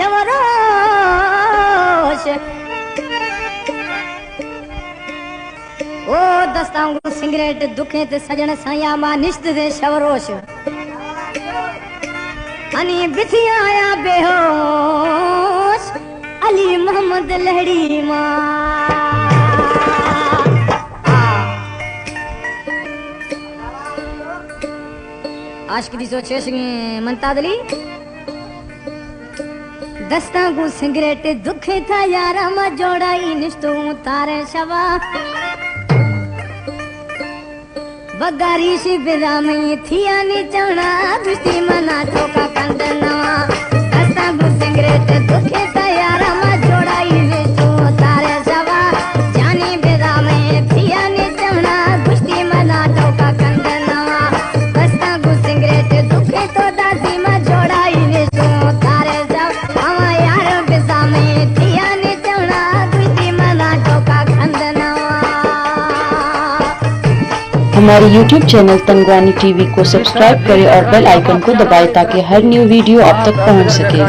शवरोश ओ दस्तांगू cigarette दुखे ते सजण साया मां निश्त दे शवरोश अनि बिथी आया बेहोश अली मोहम्मद लहड़ी मां आशिक दी सोचे सिंगे मनतादली दस्तांगू सिगरेट दुखे था यारा मा जोड़ाई निश्तो तारे शवा बगारी शी बिदा में थिया नी चवना बिस्ती मना ठोका कंदना दस्तांगू सिगरेट दुखे था यारा मा जोड़ाई निश्तो तारे शवा जानी बिदा में थिया नी चवना बिस्ती मना ठोका कंदना दस्तांगू सिगरेट दुखे तो दादी मा जोड़ाई निश्तो तारे शवा यार बिदा में थिया नी चवना बिस्ती मना ठोका कंदना। हमारे YouTube चैनल तंगवानी टीवी को सब्सक्राइब करें और बेल आइकन को दबाएं ताकि हर न्यू वीडियो आप तक पहुंच सके।